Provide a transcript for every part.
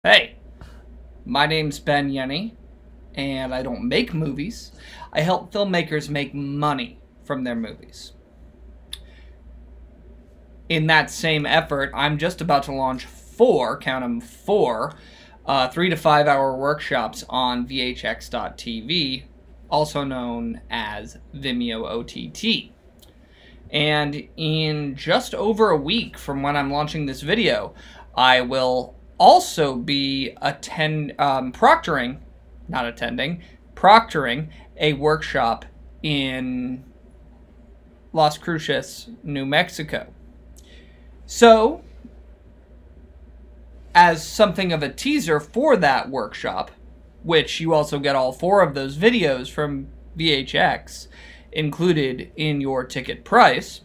Hey, my name's Ben Yenny, and I don't make movies. I help filmmakers make money from their movies. In that same effort, I'm just about to launch count them, four, 3 to 5 hour workshops on VHX.TV, also known as Vimeo OTT. And in just over a week from when I'm launching this video, I will also be proctoring a workshop in Las Cruces, New Mexico. So, as something of a teaser for that workshop, which you also get all four of those videos from VHX included in your ticket price,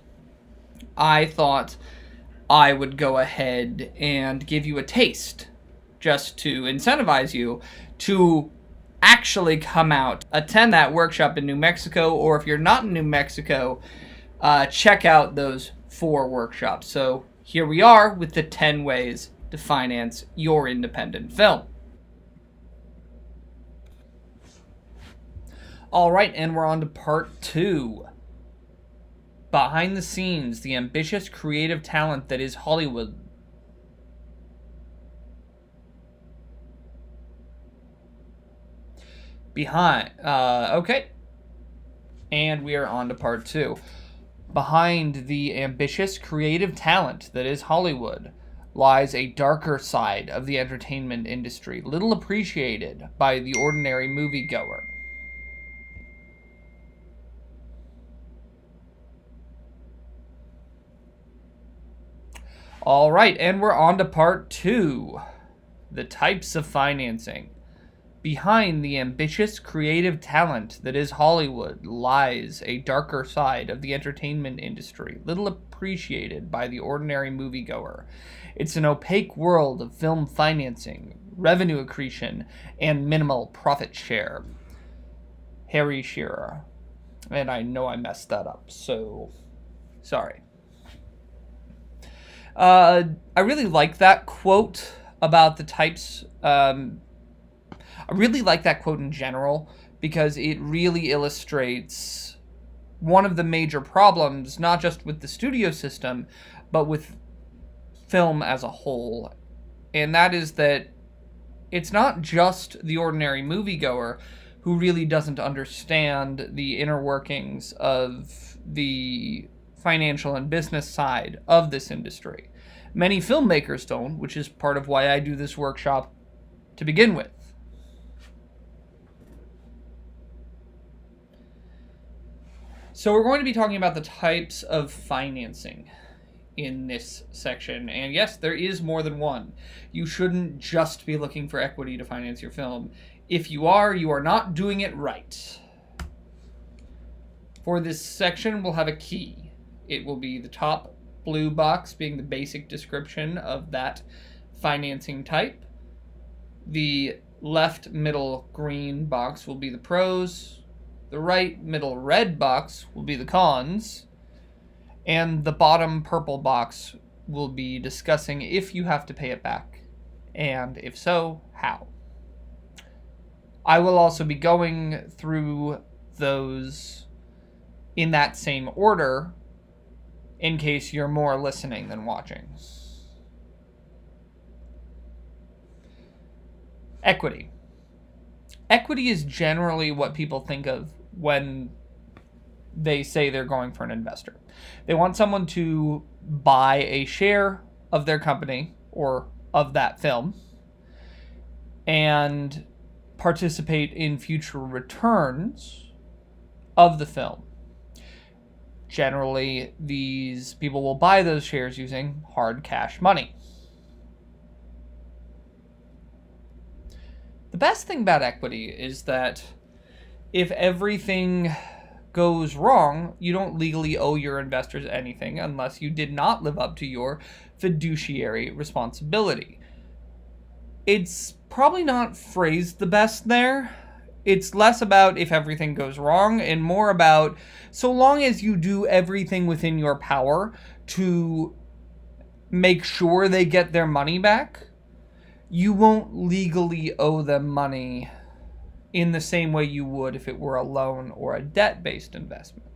I thought I would go ahead and give you a taste just to incentivize you to actually come out, attend that workshop in New Mexico, or if you're not in New Mexico, check out those four workshops. So here we are with the 10 ways to finance your independent film. All right, and we're on to part 2. Behind the scenes, the ambitious creative talent that is Hollywood. Okay. And we are on to part 2. Behind the ambitious creative talent that is Hollywood lies a darker side of the entertainment industry, little appreciated by the ordinary moviegoer. All right, and we're on to part 2. The types of financing. Behind the ambitious creative talent that is Hollywood lies a darker side of the entertainment industry, little appreciated by the ordinary moviegoer. It's an opaque world of film financing, revenue accretion, and minimal profit share. Harry Shearer. And I know I messed that up, so sorry. I really like that quote about the types. I really like that quote in general because it really illustrates one of the major problems, not just with the studio system, but with film as a whole. And that is that it's not just the ordinary moviegoer who really doesn't understand the inner workings of the financial and business side of this industry. Many filmmakers don't, which is part of why I do this workshop to begin with. So we're going to be talking about the types of financing in this section. And yes, there is more than one. You shouldn't just be looking for equity to finance your film. If you are not doing it right. For this section, we'll have a key. It will be the top blue box being the basic description of that financing type. The left middle green box will be the pros. The right middle red box will be the cons, and the bottom purple box will be discussing if you have to pay it back, and if so, how. I will also be going through those in that same order in case you're more listening than watching. Equity. Equity is generally what people think of when they say they're going for an investor. They want someone to buy a share of their company or of that film and participate in future returns of the film. Generally, these people will buy those shares using hard cash money. The best thing about equity is that if everything goes wrong, you don't legally owe your investors anything unless you did not live up to your fiduciary responsibility. It's probably not phrased the best there. It's less about if everything goes wrong and more about so long as you do everything within your power to make sure they get their money back, you won't legally owe them money in the same way you would if it were a loan or a debt-based investment.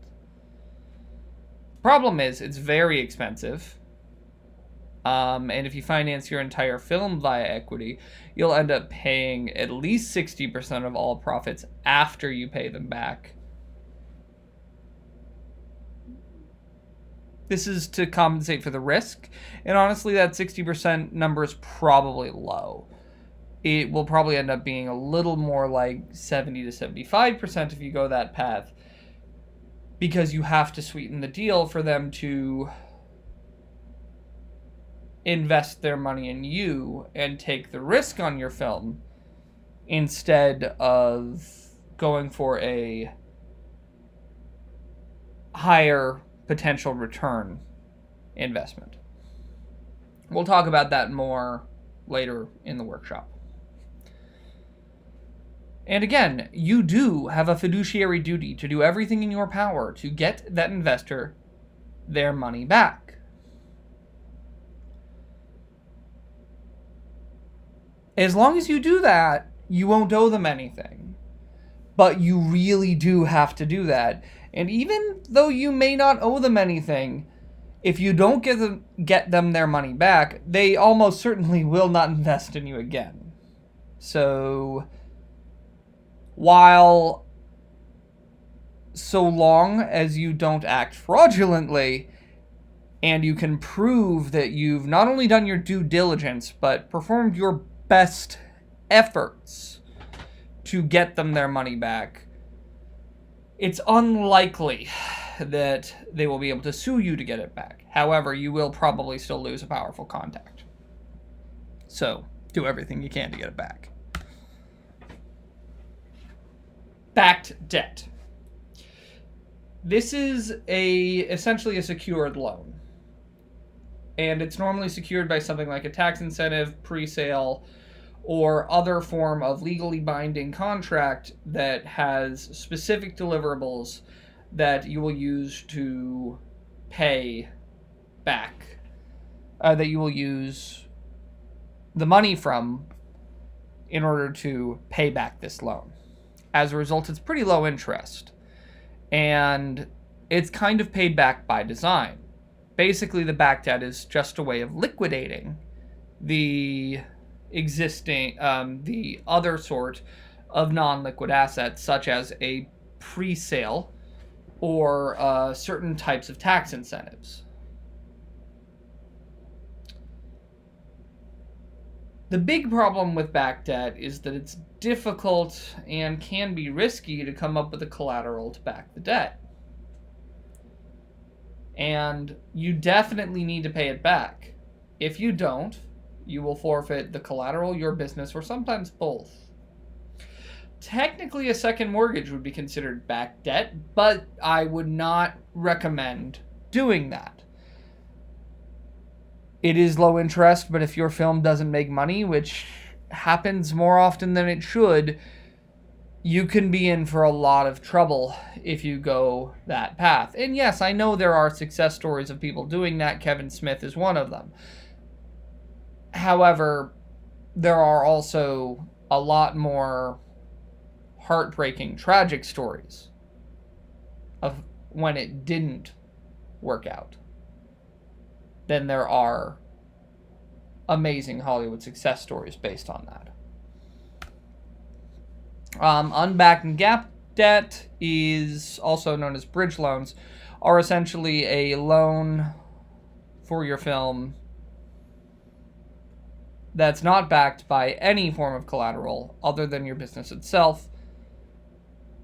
Problem is, it's very expensive. And if you finance your entire film via equity, you'll end up paying at least 60% of all profits after you pay them back. This is to compensate for the risk, and honestly, that 60% number is probably low. It will probably end up being a little more like 70 to 75% if you go that path, because you have to sweeten the deal for them to invest their money in you and take the risk on your film instead of going for a higher potential return investment. We'll talk about that more later in the workshop. And again, you do have a fiduciary duty to do everything in your power to get that investor their money back. As long as you do that, you won't owe them anything. But you really do have to do that. And even though you may not owe them anything, if you don't get them their money back, they almost certainly will not invest in you again. So, while so long as you don't act fraudulently, and you can prove that you've not only done your due diligence, but performed your best efforts to get them their money back, it's unlikely that they will be able to sue you to get it back. However, you will probably still lose a powerful contact. So, do everything you can to get it back. Backed debt. This is essentially a secured loan. And it's normally secured by something like a tax incentive, pre-sale, or other form of legally binding contract that has specific deliverables that you will use to pay back, that you will use the money from in order to pay back this loan. As a result, it's pretty low interest, and it's kind of paid back by design. Basically, the back debt is just a way of liquidating the existing, the other sort of non-liquid assets, such as a pre-sale or certain types of tax incentives. The big problem with back debt is that it's difficult and can be risky to come up with a collateral to back the debt. And you definitely need to pay it back. If you don't, you will forfeit the collateral, your business, or sometimes both. Technically, a second mortgage would be considered back debt, but I would not recommend doing that. It is low interest, but if your film doesn't make money, which happens more often than it should, you can be in for a lot of trouble if you go that path. And yes, I know there are success stories of people doing that. Kevin Smith is one of them. However, there are also a lot more heartbreaking, tragic stories of when it didn't work out than there are amazing Hollywood success stories based on that. Unbacked and gap debt is also known as bridge loans, are essentially a loan for your film that's not backed by any form of collateral other than your business itself.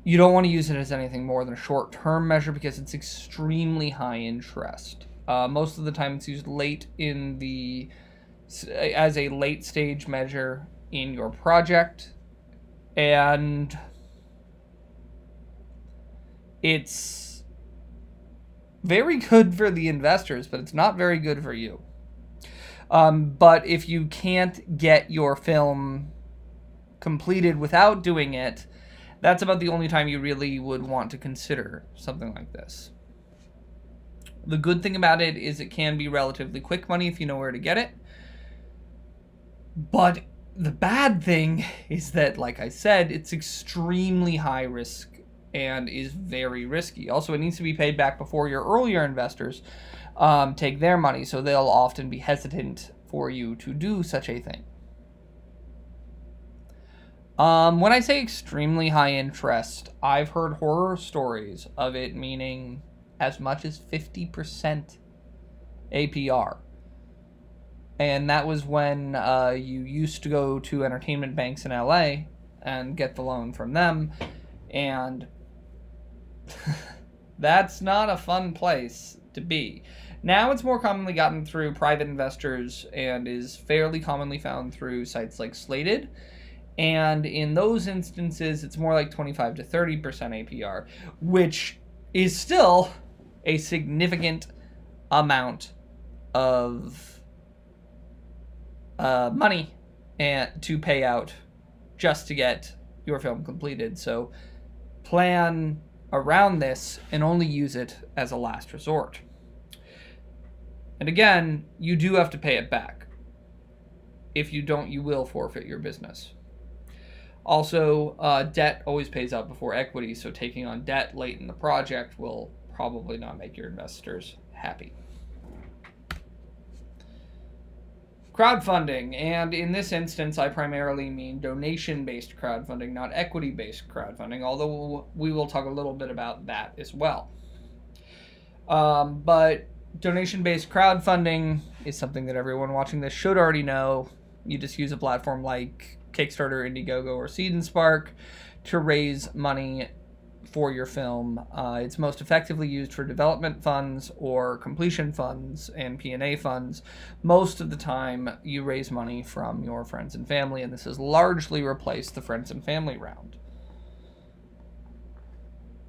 You don't want to use it as anything more than a short-term measure because it's extremely high interest. Most of the time it's used as a late-stage measure in your project. And it's very good for the investors, but it's not very good for you. But if you can't get your film completed without doing it, that's about the only time you really would want to consider something like this. The good thing about it is it can be relatively quick money if you know where to get it. But The bad thing is that, like I said, it's extremely high risk and is very risky. Also, it needs to be paid back before your earlier investors take their money, so they'll often be hesitant for you to do such a thing. When I say extremely high interest, I've heard horror stories of it meaning as much as 50% APR. And that was when you used to go to entertainment banks in LA and get the loan from them. And that's not a fun place to be. Now it's more commonly gotten through private investors and is fairly commonly found through sites like Slated. And in those instances, it's more like 25 to 30% APR, which is still a significant amount of money to pay out just to get your film completed. So plan around this and only use it as a last resort. And again, you do have to pay it back. If you don't, you will forfeit your business. Also, debt always pays out before equity, so taking on debt late in the project will probably not make your investors happy. Crowdfunding, and in this instance, I primarily mean donation-based crowdfunding, not equity-based crowdfunding, although we will talk a little bit about that as well. But donation-based crowdfunding is something that everyone watching this should already know. You just use a platform like Kickstarter, Indiegogo, or Seed and Spark to raise money for your film. It's most effectively used for development funds or completion funds and P&A funds. Most of the time, you raise money from your friends and family, and this has largely replaced the friends and family round.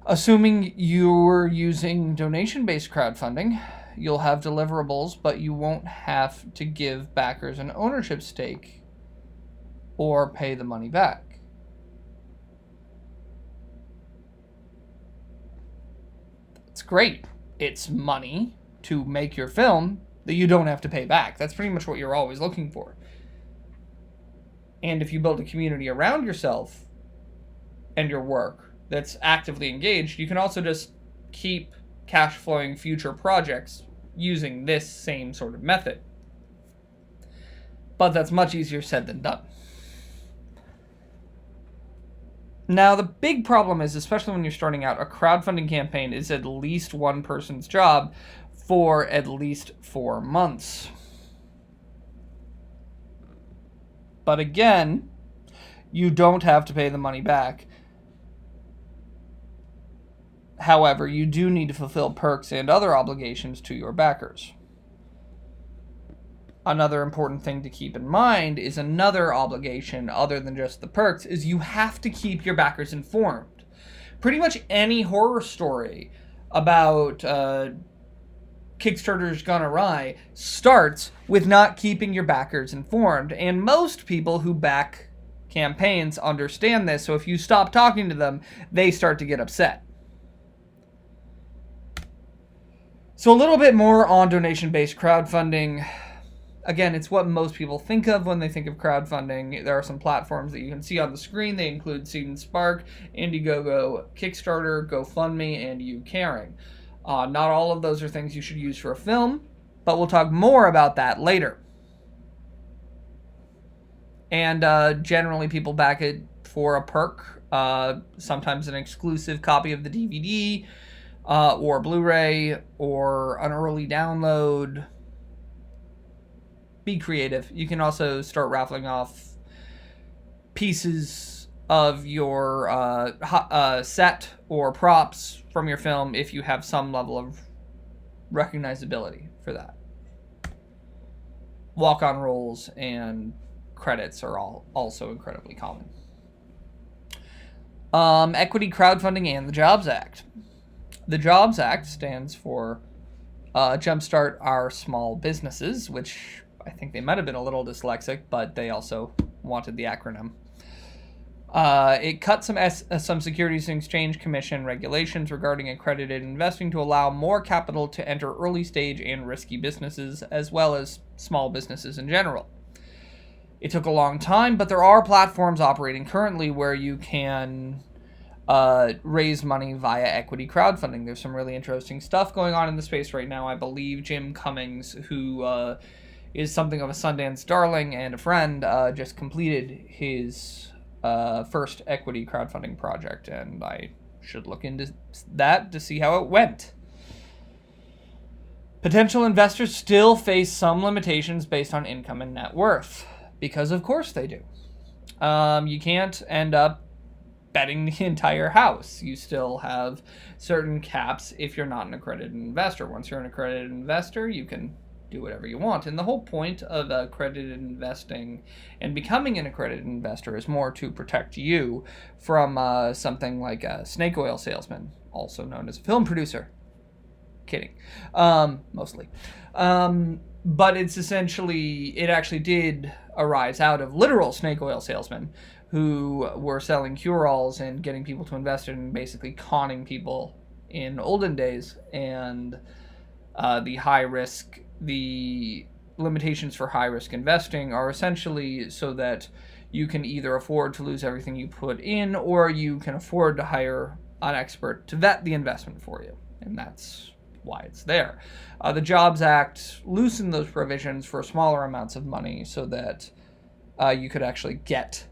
Assuming you're using donation-based crowdfunding, you'll have deliverables, but you won't have to give backers an ownership stake or pay the money back. It's great. It's money to make your film that you don't have to pay back. That's pretty much what you're always looking for. And if you build a community around yourself and your work that's actively engaged, you can also just keep cash flowing future projects using this same sort of method. But that's much easier said than done. Now, the big problem is, especially when you're starting out, a crowdfunding campaign is at least one person's job for at least 4 months. But again, you don't have to pay the money back. However, you do need to fulfill perks and other obligations to your backers. Another important thing to keep in mind is another obligation other than just the perks is you have to keep your backers informed. Pretty much any horror story about Kickstarter's gone awry starts with not keeping your backers informed, and most people who back campaigns understand this, so if you stop talking to them, they start to get upset. So a little bit more on donation-based crowdfunding. Again, it's what most people think of when they think of crowdfunding. There are some platforms that you can see on the screen. They include Seed and Spark, Indiegogo, Kickstarter, GoFundMe, and YouCaring. Not all of those are things you should use for a film, but we'll talk more about that later. And generally people back it for a perk, sometimes an exclusive copy of the DVD, or Blu-ray, or an early download. Be creative. You can also start raffling off pieces of your set or props from your film if you have some level of recognizability for that. Walk-on roles and credits are also incredibly common. Equity crowdfunding and the Jobs Act. The Jobs Act stands for Jumpstart Our Small Businesses, which I think they might have been a little dyslexic, but they also wanted the acronym. It cut some Securities and Exchange Commission regulations regarding accredited investing to allow more capital to enter early stage and risky businesses, as well as small businesses in general. It took a long time, but there are platforms operating currently where you can raise money via equity crowdfunding. There's some really interesting stuff going on in the space right now. I believe Jim Cummings, who is something of a Sundance darling and a friend, just completed his first equity crowdfunding project, and I should look into that to see how it went. Potential investors still face some limitations based on income and net worth, because of course they do. You can't end up betting the entire house. You still have certain caps if you're not an accredited investor. Once you're an accredited investor, you can do whatever you want. And the whole point of accredited investing and becoming an accredited investor is more to protect you from something like a snake oil salesman, also known as a film producer. Kidding. Mostly. But it's essentially, it actually did arise out of literal snake oil salesmen who were selling cure-alls and getting people to invest in, basically conning people in olden days. And the limitations for high-risk investing are essentially so that you can either afford to lose everything you put in, or you can afford to hire an expert to vet the investment for you. And that's why it's there. The Jobs Act loosened those provisions for smaller amounts of money so that you could actually get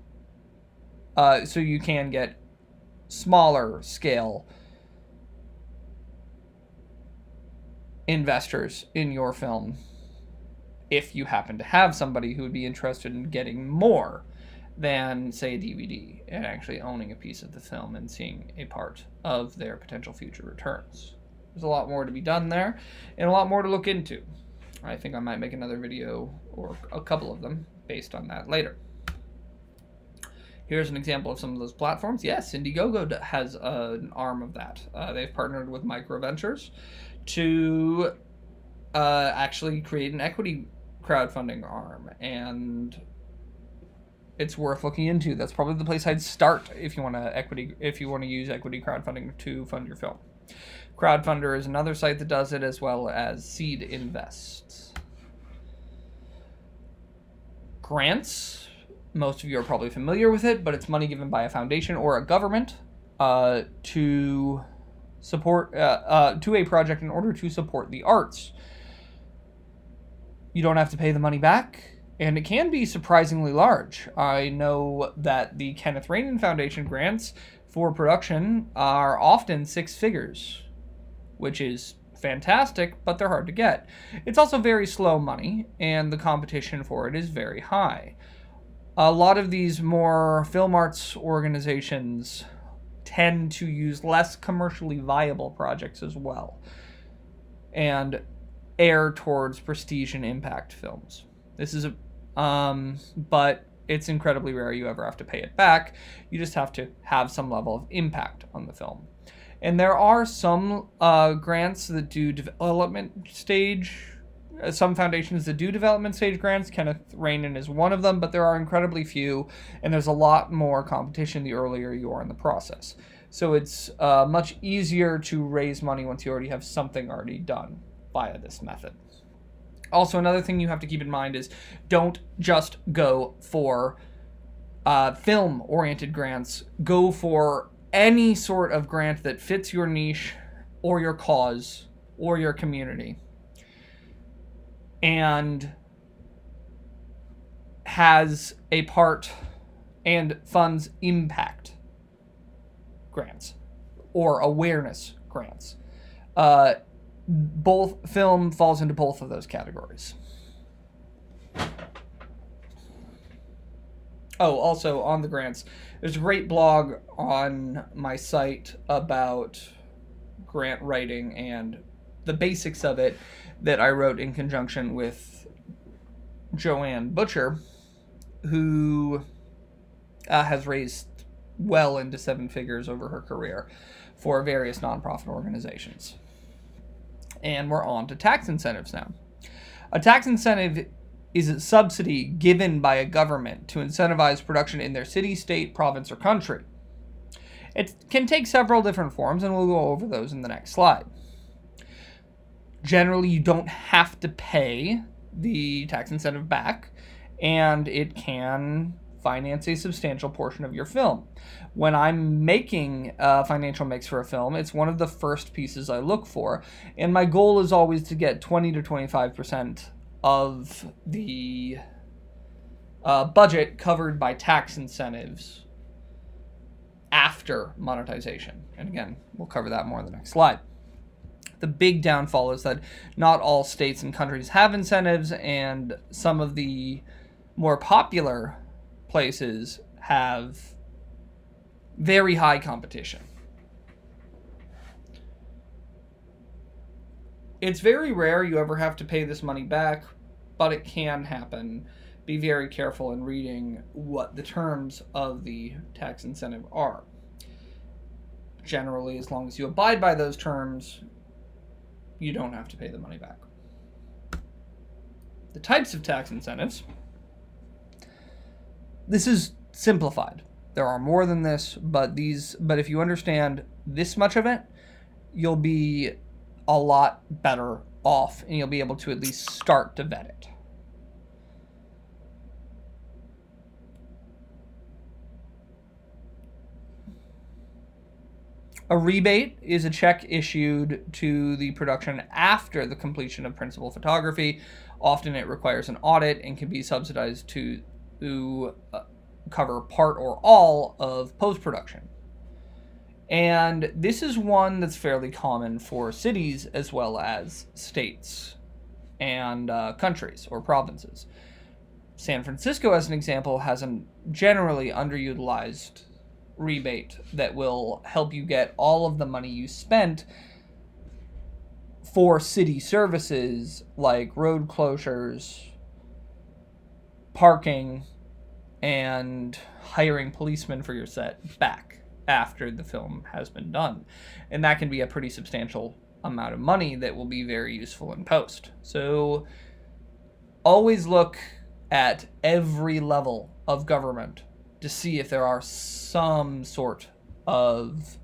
so you can get smaller scale investors in your film if you happen to have somebody who would be interested in getting more than, say, a DVD and actually owning a piece of the film and seeing a part of their potential future returns. There's a lot more to be done there and a lot more to look into. I think I might make another video, or a couple of them, based on that later. Here's an example of some of those platforms. Yes, Indiegogo has an arm of that. They've partnered with Microventures to actually create an equity crowdfunding arm, and it's worth looking into. That's probably the place I'd start if you want to use equity crowdfunding to fund your film. Crowdfunder is another site that does it, as well as Seed Invest. Grants. Most of you are probably familiar with it, but it's money given by a foundation or a government to support to a project in order to support the arts. You don't have to pay the money back, and it can be surprisingly large. I know that the Kenneth Rainin Foundation grants for production are often 6 figures, which is fantastic, but they're hard to get. It's also very slow money, and the competition for it is very high. A lot of these more film arts organizations tend to use less commercially viable projects as well, and err towards prestige and impact films. This is but it's incredibly rare you ever have to pay it back. You just have to have some level of impact on the film. And there are some grants that do development stage. Some foundations that do development stage grants. Kenneth Rainin is one of them, but there are incredibly few, and there's a lot more competition the earlier you are in the process. So it's much easier to raise money once you already have something already done via this method. Also, another thing you have to keep in mind is don't just go for film-oriented grants. Go for any sort of grant that fits your niche or your cause or your community and has a part and funds impact grants or awareness grants. Both film falls into both of those categories. Oh, also on the grants, there's a great blog on my site about grant writing and the basics of it that I wrote in conjunction with Joanne Butcher, who has raised well into 7 figures over her career for various nonprofit organizations. And we're on to tax incentives now. A tax incentive is a subsidy given by a government to incentivize production in their city, state, province, or country. It can take several different forms, and we'll go over those in the next slide. Generally, you don't have to pay the tax incentive back, and it can finance a substantial portion of your film. When I'm making a financial mix for a film, it's one of the first pieces I look for, and my goal is always to get 20 to 25% of the budget covered by tax incentives after monetization. And again, we'll cover that more in the next slide. The big downfall is that not all states and countries have incentives, and some of the more popular places have very high competition. It's very rare you ever have to pay this money back, but it can happen. Be very careful in reading what the terms of the tax incentive are. Generally, as long as you abide by those terms, you don't have to pay the money back. The types of tax incentives. This is simplified. There are more than this, but if you understand this much of it, you'll be a lot better off, and you'll be able to at least start to vet it. A rebate is a check issued to the production after the completion of principal photography. Often it requires an audit and can be subsidized to cover part or all of post-production. And this is one that's fairly common for cities as well as states and countries or provinces. San Francisco, as an example, has a generally underutilized rebate that will help you get all of the money you spent for city services like road closures, parking, and hiring policemen for your set back after the film has been done. And that can be a pretty substantial amount of money that will be very useful in post. So always look at every level of government to see if there are some sort of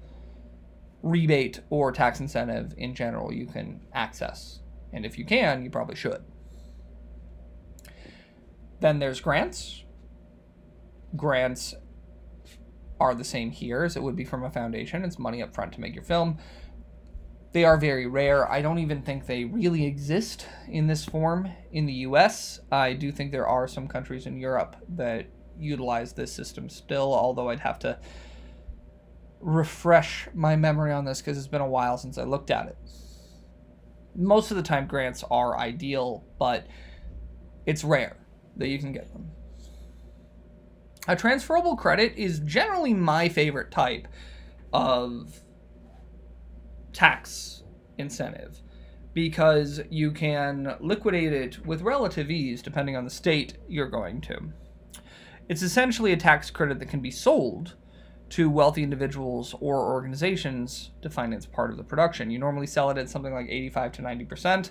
rebate or tax incentive in general you can access. And if you can, you probably should. Then there's grants. Grants are the same here as it would be from a foundation. It's money up front to make your film. They are very rare. I don't even think they really exist in this form in the US. I do think there are some countries in Europe that utilize this system still, although I'd have to refresh my memory on this because it's been a while since I looked at it. Most of the time grants are ideal, but it's rare that you can get them. A transferable credit is generally my favorite type of tax incentive because you can liquidate it with relative ease depending on the state you're going to. It's essentially a tax credit that can be sold to wealthy individuals or organizations to finance part of the production. You normally sell it at something like 85 to 90%.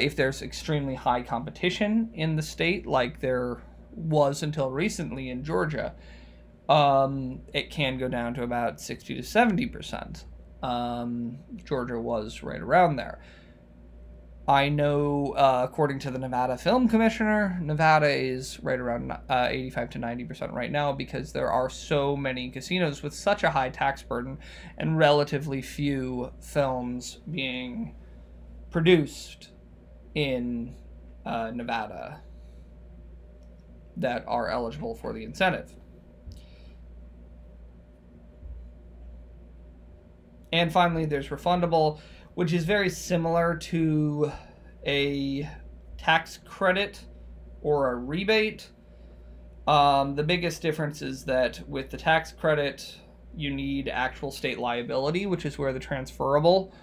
If there's extremely high competition in the state, like there was until recently in Georgia, it can go down to about 60 to 70%. Georgia was right around there. I know, according to the Nevada Film Commissioner, Nevada is right around 85 to 90% right now because there are so many casinos with such a high tax burden and relatively few films being produced in Nevada that are eligible for the incentive. And finally, there's refundable, which is very similar to a tax credit or a rebate. The biggest difference is that with the tax credit, you need actual state liability, which is where the transferable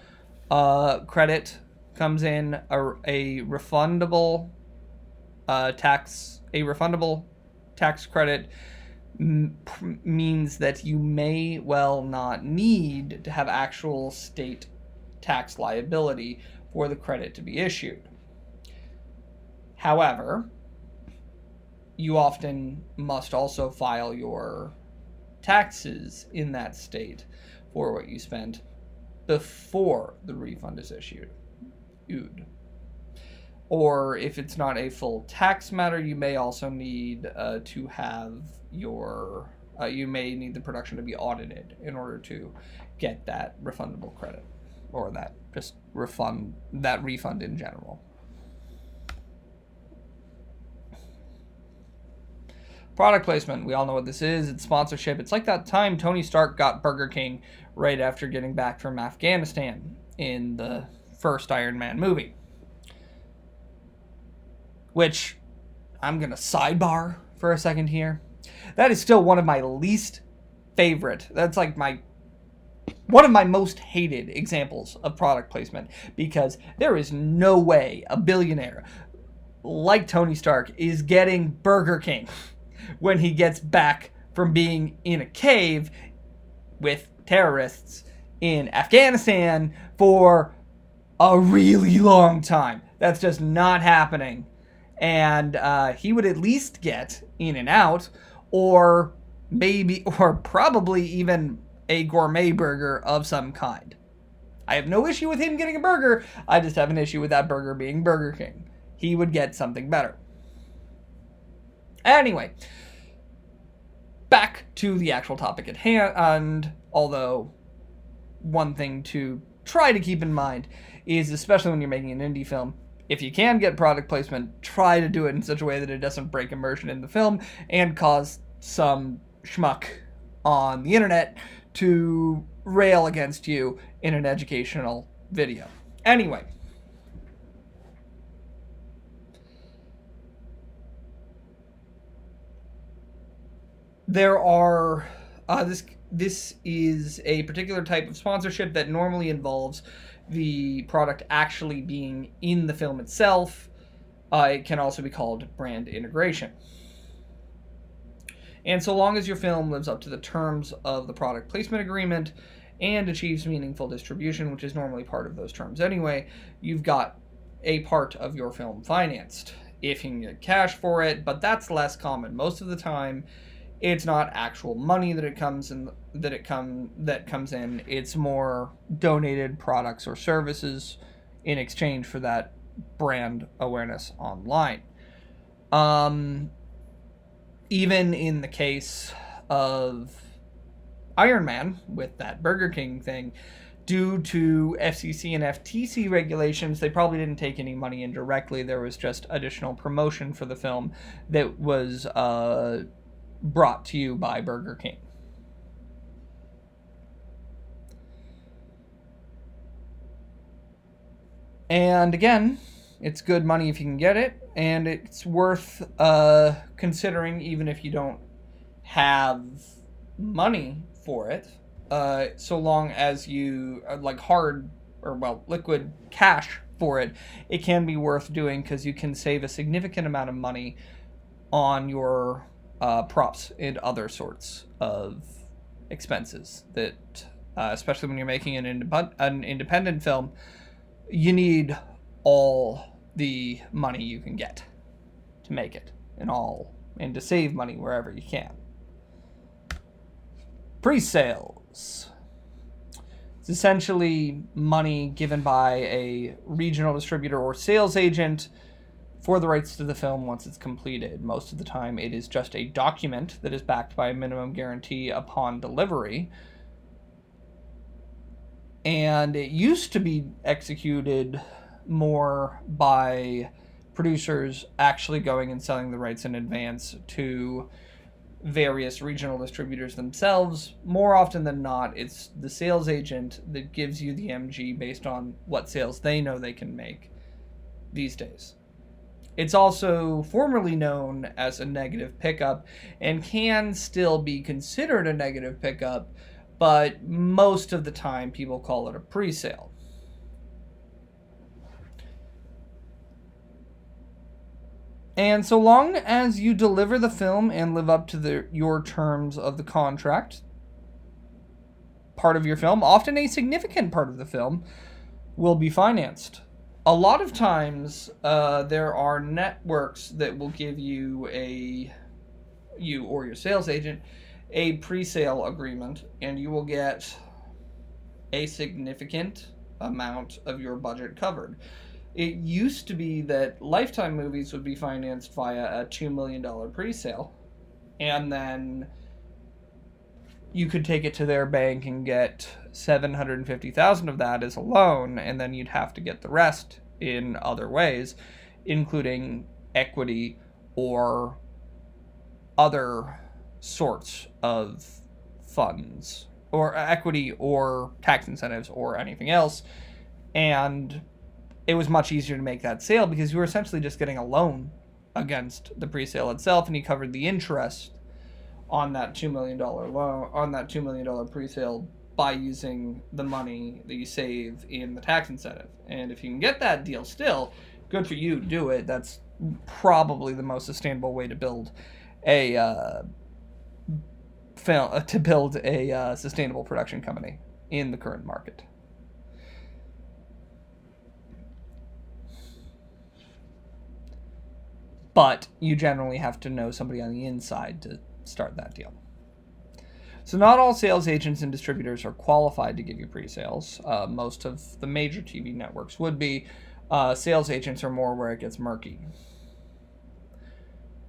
credit comes in. A refundable tax credit means that you may well not need to have actual state tax liability for the credit to be issued. However, you often must also file your taxes in that state for what you spent before the refund is issued. Or if it's not a full tax matter, you may also need to have your, you may need the production to be audited in order to get that refundable credit, or that just refund in general. Product placement, we all know what this is. It's sponsorship. It's like that time Tony Stark got Burger King right after getting back from Afghanistan in the first Iron Man movie. Which, I'm going to sidebar for a second here. That is still one of my least favorite. That's like one of my most hated examples of product placement, because there is no way a billionaire like Tony Stark is getting Burger King when he gets back from being in a cave with terrorists in Afghanistan for a really long time. That's just not happening. And he would at least get In-N-Out, or probably even a gourmet burger of some kind. I have no issue with him getting a burger. I just have an issue with that burger being Burger King. He would get something better. Anyway, back to the actual topic at hand, although one thing to try to keep in mind is, especially when you're making an indie film, if you can get product placement, try to do it in such a way that it doesn't break immersion in the film and cause some schmuck on the internet to rail against you in an educational video. Anyway, there are this is a particular type of sponsorship that normally involves the product actually being in the film itself. It can also be called brand integration. And so long as your film lives up to the terms of the product placement agreement and achieves meaningful distribution, which is normally part of those terms anyway, you've got a part of your film financed. If you can get cash for it, but that's less common. Most of the time, it's not actual money that comes in. It's more donated products or services in exchange for that brand awareness online. Even in the case of Iron Man with that Burger King thing, due to FCC and FTC regulations, they probably didn't take any money in directly. There was just additional promotion for the film that was brought to you by Burger King. And again, it's good money if you can get it, and it's worth considering even if you don't have money for it, so long as you liquid cash for it. It can be worth doing because you can save a significant amount of money on your props and other sorts of expenses that, especially when you're making an independent film, you need all the money you can get to make it, and to save money wherever you can. Pre-sales. It's essentially money given by a regional distributor or sales agent for the rights to the film once it's completed. Most of the time, it is just a document that is backed by a minimum guarantee upon delivery. And it used to be executed more by producers actually going and selling the rights in advance to various regional distributors themselves. More often than not, it's the sales agent that gives you the MG based on what sales they know they can make these days. It's also formerly known as a negative pickup and can still be considered a negative pickup, but most of the time people call it a pre-sale. And so long as you deliver the film and live up to your terms of the contract, part of your film, often a significant part of the film, will be financed. A lot of times, there are networks that will give you or your sales agent, a pre-sale agreement, and you will get a significant amount of your budget covered. It used to be that Lifetime movies would be financed via a $2 million pre-sale, and then you could take it to their bank and get 750,000 of that as a loan, and then you'd have to get the rest in other ways, including equity or other sorts of funds, or equity or tax incentives or anything else. And it was much easier to make that sale because you were essentially just getting a loan against the pre-sale itself, and you covered the interest on that $2 million loan, on that $2 million pre-sale, by using the money that you save in the tax incentive. And if you can get that deal still, good for you, do it. That's probably the most sustainable way to build a sustainable production company in the current market. But you generally have to know somebody on the inside to start that deal. So not all sales agents and distributors are qualified to give you pre-sales. Most of the major TV networks would be. Sales agents are more where it gets murky.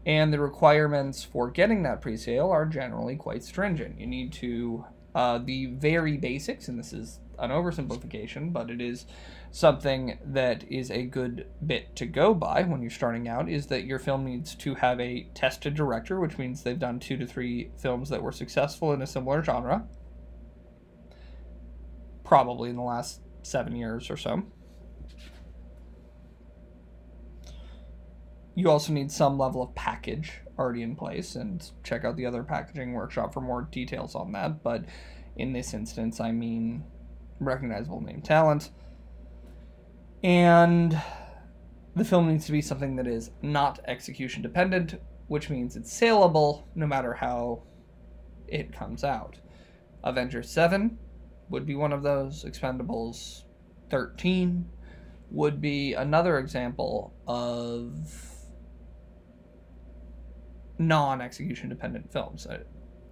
And the requirements for getting that pre-sale are generally quite stringent. You need to, the very basics, and this is an oversimplification, but it is something that is a good bit to go by when you're starting out, is that your film needs to have a tested director, which means they've done 2 to 3 films that were successful in a similar genre, probably in the last 7 years or so. You also need some level of package already in place, and check out the other packaging workshop for more details on that. But in this instance, I mean recognizable name talent. And the film needs to be something that is not execution dependent, which means it's saleable no matter how it comes out. Avengers 7 would be one of those. Expendables 13 would be another example of non-execution dependent films.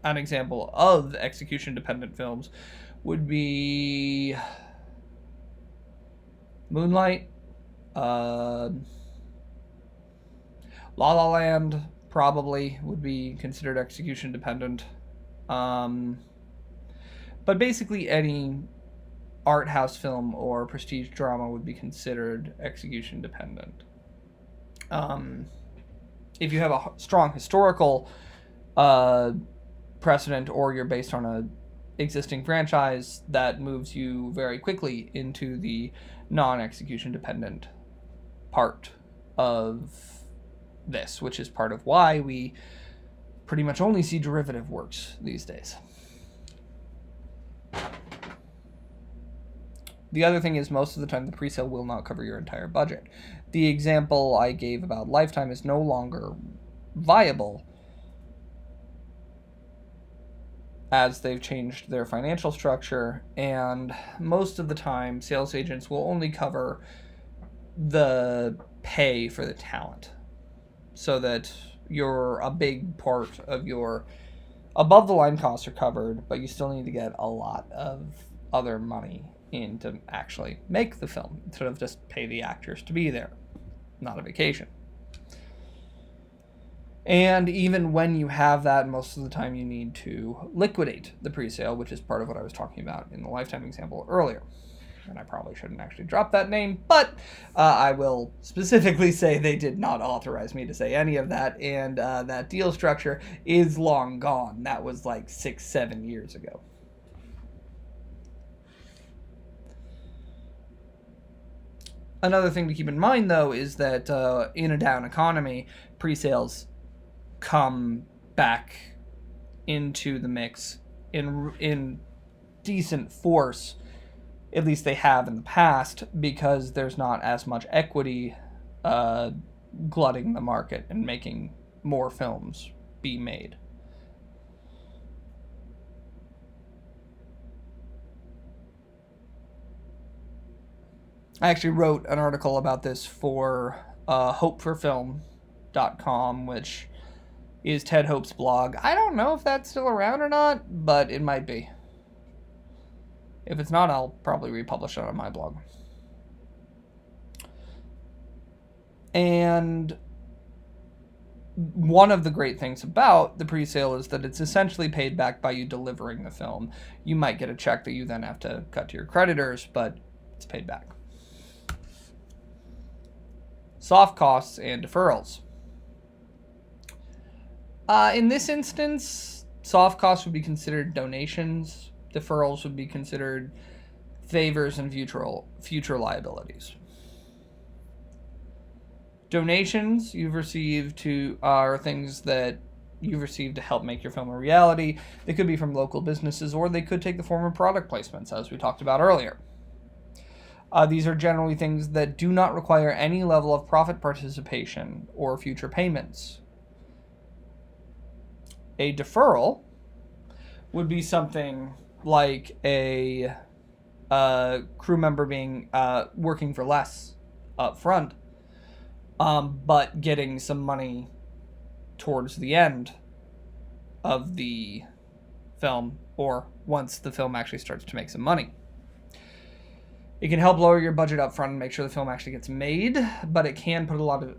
An example of execution dependent films would be Moonlight, La La Land probably would be considered execution dependent. But basically any art house film or prestige drama would be considered execution dependent. If you have a strong historical precedent, or you're based on a existing franchise, that moves you very quickly into the non-execution dependent part of this, which is part of why we pretty much only see derivative works these days. The other thing is, most of the time the presale will not cover your entire budget. The example I gave about Lifetime is no longer viable, as they've changed their financial structure, and most of the time sales agents will only cover the pay for the talent, so that a big part of your above the line costs are covered, but you still need to get a lot of other money in to actually make the film, instead of just pay the actors to be there. Not a vacation. And even when you have that, most of the time you need to liquidate the presale, which is part of what I was talking about in the Lifetime example earlier. And I probably shouldn't actually drop that name, but I will specifically say they did not authorize me to say any of that, and that deal structure is long gone. That was like 6-7 years ago. Another thing to keep in mind, though, is that in a down economy, presales come back into the mix in decent force. At least they have in the past, because there's not as much equity glutting the market and making more films be made. I actually wrote an article about this for hopeforfilm.com, which is Ted Hope's blog. I don't know if that's still around or not, but it might be. If it's not, I'll probably republish it on my blog. And one of the great things about the pre-sale is that it's essentially paid back by you delivering the film. You might get a check that you then have to cut to your creditors, but it's paid back. Soft costs and deferrals. In this instance, soft costs would be considered donations. Deferrals would be considered favors and future liabilities. Donations you've received are things that you've received to help make your film a reality. They could be from local businesses, or they could take the form of product placements, as we talked about earlier. These are generally things that do not require any level of profit participation or future payments. A deferral would be something like a crew member being working for less up front, but getting some money towards the end of the film, or once the film actually starts to make some money. It can help lower your budget up front and make sure the film actually gets made, but it can put a lot of,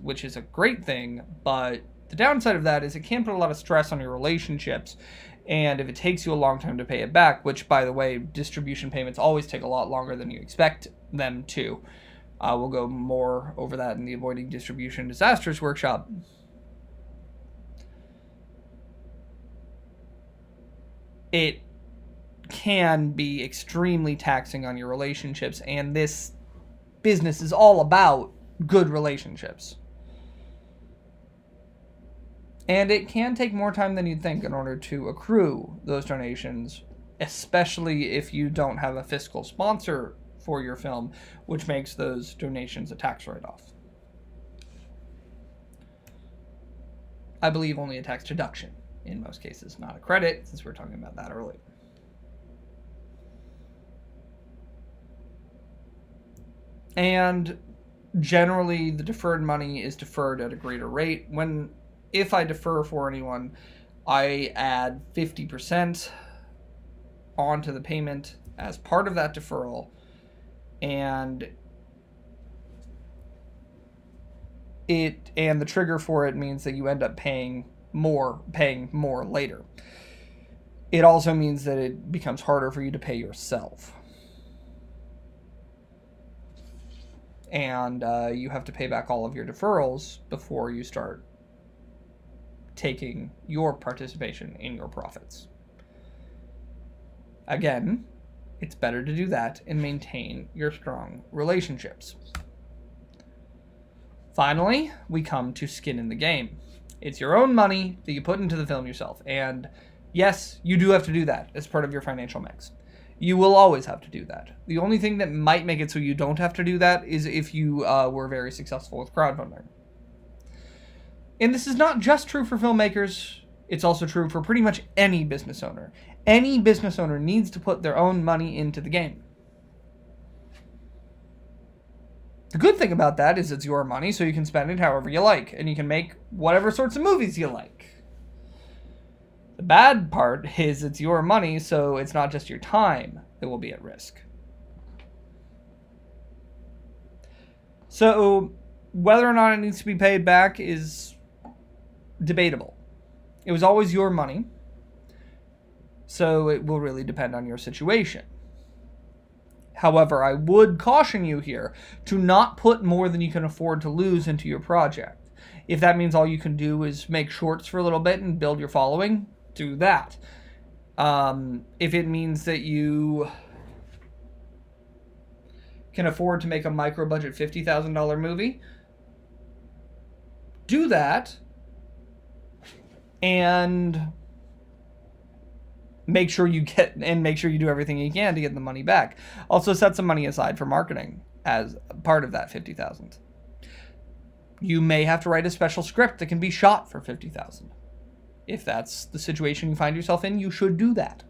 which is a great thing, but the downside of that is it can put a lot of stress on your relationships, and if it takes you a long time to pay it back, which, by the way, distribution payments always take a lot longer than you expect them to. We'll go more over that in the Avoiding Distribution Disasters workshop. It can be extremely taxing on your relationships, and this business is all about good relationships. And it can take more time than you'd think in order to accrue those donations, especially if you don't have a fiscal sponsor for your film, which makes those donations a tax write-off. I believe only a tax deduction in most cases, not a credit, since we were talking about that earlier. And generally, the deferred money is deferred at a greater rate. If I defer for anyone, I add 50% onto the payment as part of that deferral, and the trigger for it means that you end up paying more later. It also means that it becomes harder for you to pay yourself. And you have to pay back all of your deferrals before you start taking your participation in your profits. Again, it's better to do that and maintain your strong relationships. Finally, we come to skin in the game. It's your own money that you put into the film yourself. And yes, you do have to do that as part of your financial mix. You will always have to do that. The only thing that might make it so you don't have to do that is if you were very successful with crowdfunding. And this is not just true for filmmakers. It's also true for pretty much any business owner. Any business owner needs to put their own money into the game. The good thing about that is it's your money, so you can spend it however you like, and you can make whatever sorts of movies you like. The bad part is it's your money, so it's not just your time that will be at risk. So whether or not it needs to be paid back is debatable. It was always your money, so it will really depend on your situation. However, I would caution you here to not put more than you can afford to lose into your project. If that means all you can do is make shorts for a little bit and build your following, do that. If it means that you can afford to make a micro-budget $50,000 movie, do that. And make sure you do everything you can to get the money back. Also set some money aside for marketing as part of that $50,000. You may have to write a special script that can be shot for $50,000. If that's the situation you find yourself in, you should do that.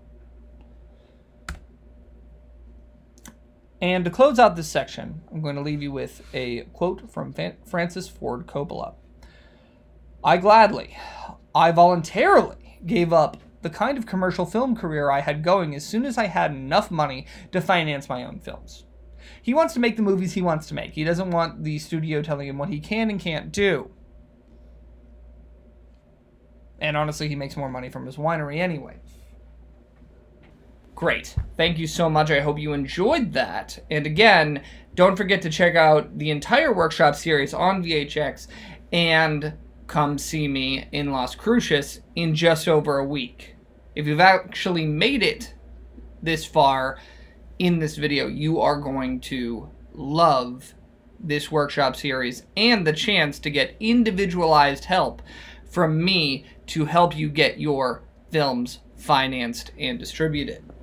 And to close out this section, I'm going to leave you with a quote from Francis Ford Coppola. I voluntarily gave up the kind of commercial film career I had going as soon as I had enough money to finance my own films. He wants to make the movies he wants to make. He doesn't want the studio telling him what he can and can't do. And honestly, he makes more money from his winery anyway. Great. Thank you so much. I hope you enjoyed that. And again, don't forget to check out the entire workshop series on VHX and come see me in Las Cruces in just over a week. If you've actually made it this far in this video, you are going to love this workshop series and the chance to get individualized help from me to help you get your films financed and distributed.